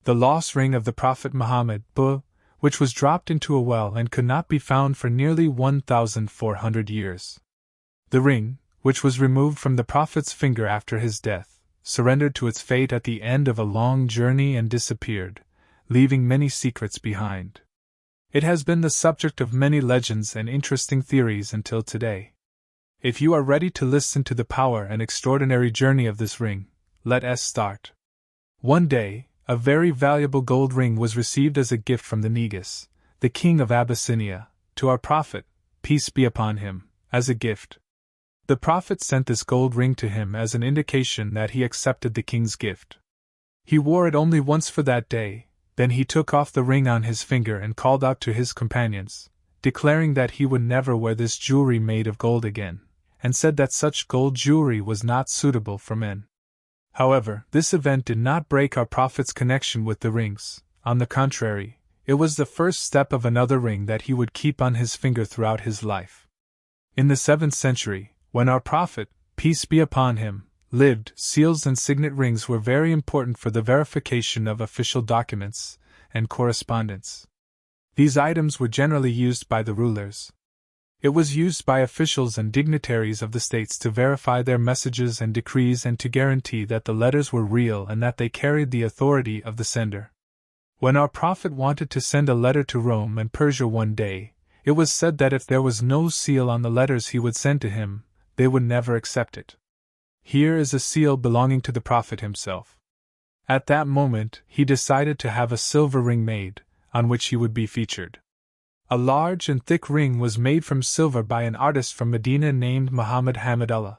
the lost ring of the Prophet Muhammad, which was dropped into a well and could not be found for nearly 1,400 years. The ring, which was removed from the Prophet's finger after his death, surrendered to its fate at the end of a long journey and disappeared, leaving many secrets behind. It has been the subject of many legends and interesting theories until today. If you are ready to listen to the power and extraordinary journey of this ring, let us start. One day, a very valuable gold ring was received as a gift from the Negus, the king of Abyssinia, to our Prophet, peace be upon him, as a gift. The Prophet sent this gold ring to him as an indication that he accepted the king's gift. He wore it only once for that day, then he took off the ring on his finger and called out to his companions, declaring that he would never wear this jewelry made of gold again, and said that such gold jewelry was not suitable for men. However, this event did not break our Prophet's connection with the rings. On the contrary, it was the first step of another ring that he would keep on his finger throughout his life. In the 7th century, when our Prophet, peace be upon him, lived, seals and signet rings were very important for the verification of official documents and correspondence. These items were generally used by the rulers. It was used by officials and dignitaries of the states to verify their messages and decrees and to guarantee that the letters were real and that they carried the authority of the sender. When our Prophet wanted to send a letter to Rome and Persia one day, it was said that if there was no seal on the letters he would send to him, they would never accept it. Here is a seal belonging to the Prophet himself. At that moment, he decided to have a silver ring made, on which he would be featured. A large and thick ring was made from silver by an artist from Medina named Muhammad Hamidullah.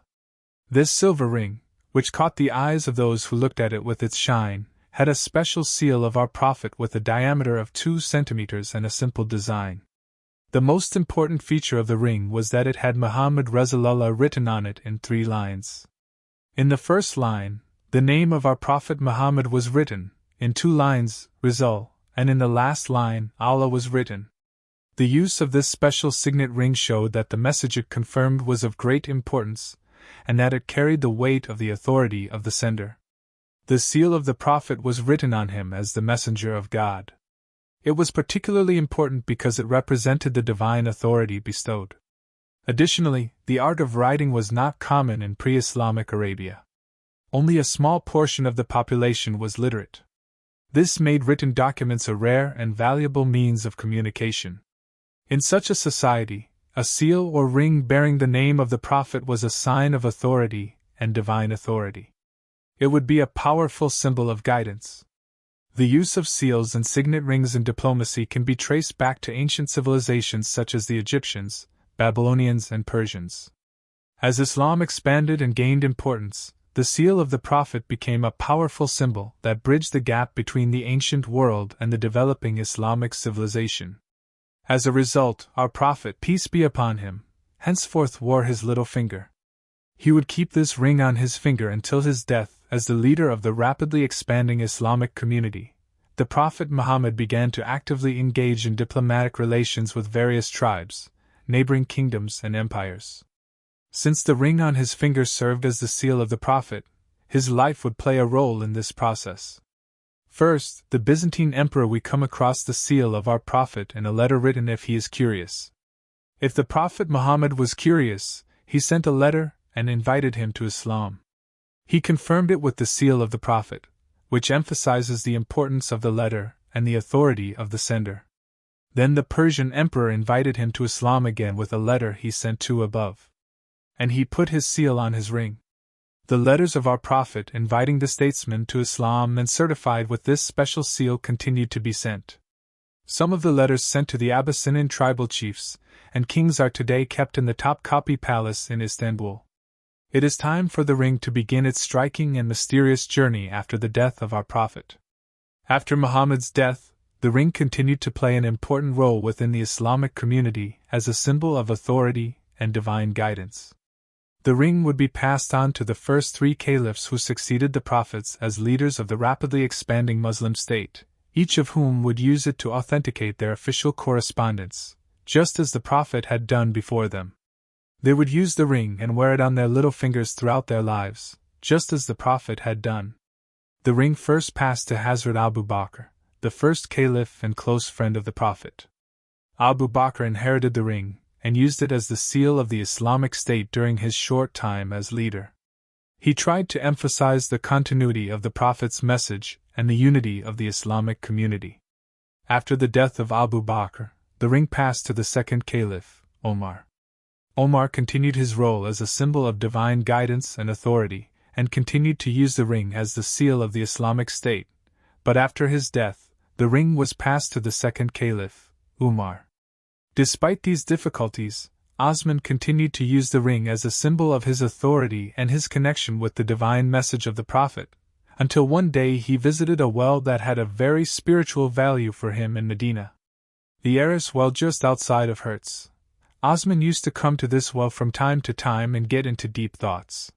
This silver ring, which caught the eyes of those who looked at it with its shine, had a special seal of our Prophet with a diameter of 2 centimeters and a simple design. The most important feature of the ring was that it had Muhammad Rasulullah written on it in 3 lines. In the first line, the name of our Prophet Muhammad was written, in 2 lines, Rasul, and in the last line, Allah was written. The use of this special signet ring showed that the message it confirmed was of great importance, and that it carried the weight of the authority of the sender. The seal of the Prophet was written on him as the messenger of God. It was particularly important because it represented the divine authority bestowed. Additionally, the art of writing was not common in pre-Islamic Arabia. Only a small portion of the population was literate. This made written documents a rare and valuable means of communication. In such a society, a seal or ring bearing the name of the Prophet was a sign of authority and divine authority. It would be a powerful symbol of guidance. The use of seals and signet rings in diplomacy can be traced back to ancient civilizations such as the Egyptians, Babylonians, and Persians. As Islam expanded and gained importance, the seal of the Prophet became a powerful symbol that bridged the gap between the ancient world and the developing Islamic civilization. As a result, our Prophet, peace be upon him, henceforth wore his little finger. He would keep this ring on his finger until his death. As the leader of the rapidly expanding Islamic community, the Prophet Muhammad began to actively engage in diplomatic relations with various tribes, neighboring kingdoms, and empires. Since the ring on his finger served as the seal of the Prophet, his life would play a role in this process. First, the Byzantine emperor we come across the seal of our Prophet in a letter written if he is curious. If the Prophet Muhammad was curious, he sent a letter and invited him to Islam. He confirmed it with the seal of the Prophet, which emphasizes the importance of the letter and the authority of the sender. Then the Persian emperor invited him to Islam again with a letter he sent to above. And he put his seal on his ring. The letters of our Prophet inviting the statesmen to Islam and certified with this special seal continued to be sent. Some of the letters sent to the Abyssinian tribal chiefs and kings are today kept in the Topkapi Palace in Istanbul. It is time for the ring to begin its striking and mysterious journey after the death of our Prophet. After Muhammad's death, the ring continued to play an important role within the Islamic community as a symbol of authority and divine guidance. The ring would be passed on to the first 3 caliphs who succeeded the prophets as leaders of the rapidly expanding Muslim state, each of whom would use it to authenticate their official correspondence, just as the Prophet had done before them. They would use the ring and wear it on their little fingers throughout their lives, just as the Prophet had done. The ring first passed to Hazrat Abu Bakr, the first Caliph and close friend of the Prophet. Abu Bakr inherited the ring, and used it as the seal of the Islamic State during his short time as leader. He tried to emphasize the continuity of the Prophet's message and the unity of the Islamic community. After the death of Abu Bakr, the ring passed to the second Caliph, Omar. Omar continued his role as a symbol of divine guidance and authority, and continued to use the ring as the seal of the Islamic State, but after his death, the ring was passed to the second Caliph, Umar. Despite these difficulties, Osman continued to use the ring as a symbol of his authority and his connection with the divine message of the Prophet, until one day he visited a well that had a very spiritual value for him in Medina. The Erris well just outside of Erris. Osman used to come to this well from time to time and get into deep thoughts.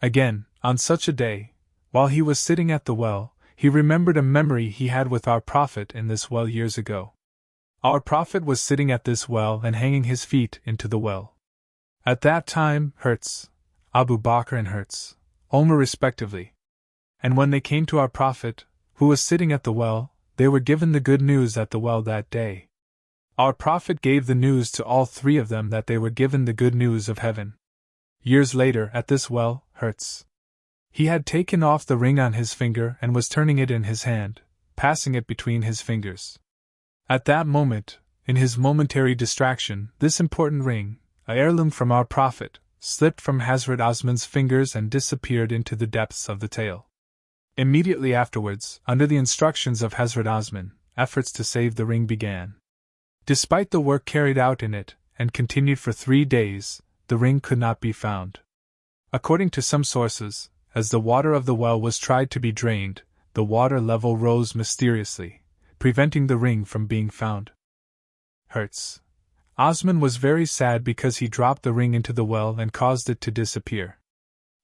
Again, on such a day, while he was sitting at the well, he remembered a memory he had with our Prophet in this well years ago. Our Prophet was sitting at this well and hanging his feet into the well. At that time, Erris, Abu Bakr and Erris, Omar respectively. And when they came to our Prophet, who was sitting at the well, they were given the good news at the well that day. Our Prophet gave the news to all three of them that they were given the good news of heaven. Years later, at this well, Erris. He had taken off the ring on his finger and was turning it in his hand, passing it between his fingers. At that moment, in his momentary distraction, this important ring, an heirloom from our Prophet, slipped from Hazrat Osman's fingers and disappeared into the depths of the tail. Immediately afterwards, under the instructions of Hazrat Osman, efforts to save the ring began. Despite the work carried out in it, and continued for 3 days, the ring could not be found. According to some sources, as the water of the well was tried to be drained, the water level rose mysteriously, preventing the ring from being found. Erris. Osman was very sad because he dropped the ring into the well and caused it to disappear.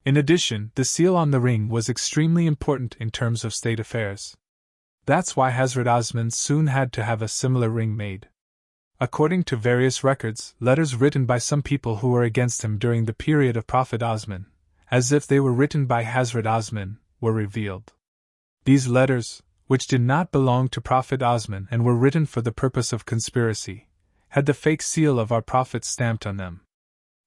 In addition, the seal on the ring was extremely important in terms of state affairs. That's why Hazrat Osman soon had to have a similar ring made. According to various records, letters written by some people who were against him during the period of Prophet Osman, as if they were written by Hazrat Osman, were revealed. These letters, which did not belong to Prophet Osman and were written for the purpose of conspiracy, had the fake seal of our Prophet stamped on them.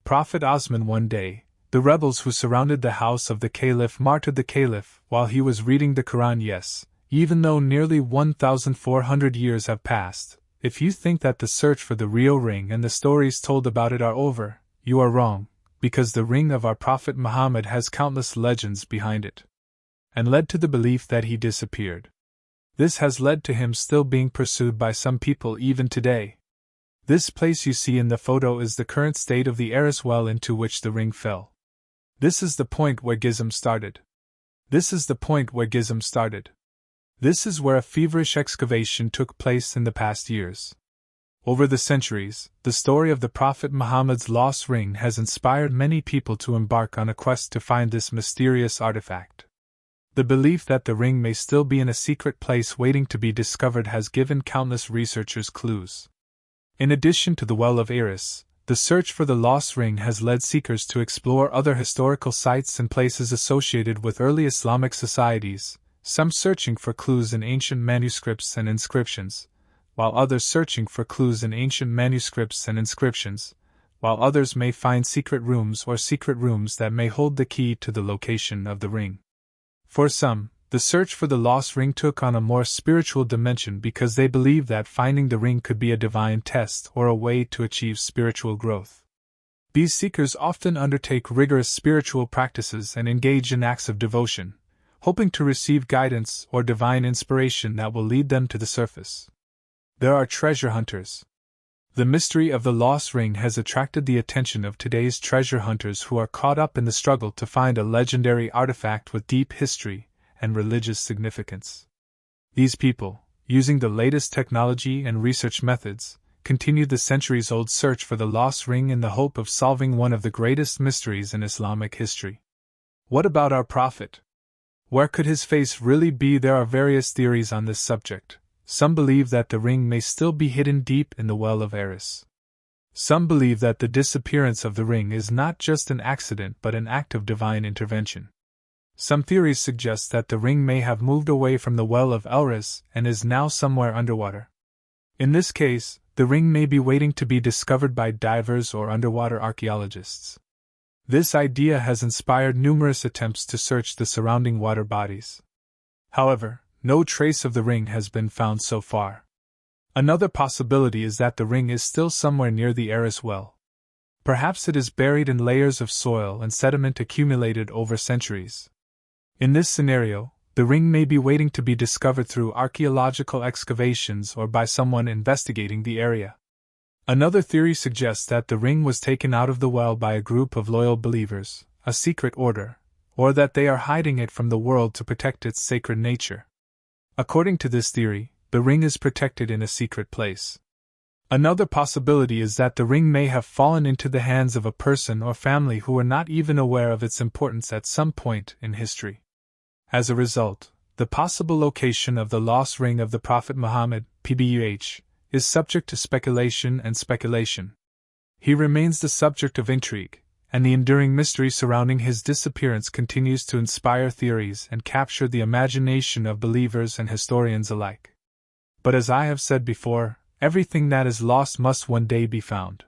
Prophet Osman one day, the rebels who surrounded the house of the Caliph martyred the Caliph while he was reading the Quran. Yes, even though nearly 1,400 years have passed, if you think that the search for the real ring and the stories told about it are over, you are wrong, because the ring of our Prophet Muhammad has countless legends behind it, and led to the belief that he disappeared. This has led to him still being pursued by some people even today. This place you see in the photo is the current state of the Erris well into which the ring fell. This is the point where Gizm started. This is where a feverish excavation took place in the past years. Over the centuries, the story of the Prophet Muhammad's lost ring has inspired many people to embark on a quest to find this mysterious artifact. The belief that the ring may still be in a secret place waiting to be discovered has given countless researchers clues. In addition to the well of Erris, the search for the lost ring has led seekers to explore other historical sites and places associated with early Islamic societies, some searching for clues in ancient manuscripts and inscriptions, while others searching for clues in ancient manuscripts and inscriptions, while others may find secret rooms that may hold the key to the location of the ring. For some, the search for the lost ring took on a more spiritual dimension because they believed that finding the ring could be a divine test or a way to achieve spiritual growth. These seekers often undertake rigorous spiritual practices and engage in acts of devotion, hoping to receive guidance or divine inspiration that will lead them to the surface. There are treasure hunters. The mystery of the lost ring has attracted the attention of today's treasure hunters who are caught up in the struggle to find a legendary artifact with deep history and religious significance. These people, using the latest technology and research methods, continue the centuries-old search for the lost ring in the hope of solving one of the greatest mysteries in Islamic history. What about our Prophet? Where could his face really be? There are various theories on this subject. Some believe that the ring may still be hidden deep in the well of Erris. Some believe that the disappearance of the ring is not just an accident but an act of divine intervention. Some theories suggest that the ring may have moved away from the well of Erris and is now somewhere underwater. In this case, the ring may be waiting to be discovered by divers or underwater archaeologists. This idea has inspired numerous attempts to search the surrounding water bodies. However, no trace of the ring has been found so far. Another possibility is that the ring is still somewhere near the Erris well. Perhaps it is buried in layers of soil and sediment accumulated over centuries. In this scenario, the ring may be waiting to be discovered through archaeological excavations or by someone investigating the area. Another theory suggests that the ring was taken out of the well by a group of loyal believers, a secret order, or that they are hiding it from the world to protect its sacred nature. According to this theory, the ring is protected in a secret place. Another possibility is that the ring may have fallen into the hands of a person or family who were not even aware of its importance at some point in history. As a result, the possible location of the lost ring of the Prophet Muhammad, PBUH, is subject to speculation and speculation. He remains the subject of intrigue, and the enduring mystery surrounding his disappearance continues to inspire theories and capture the imagination of believers and historians alike. But as I have said before, everything that is lost must one day be found.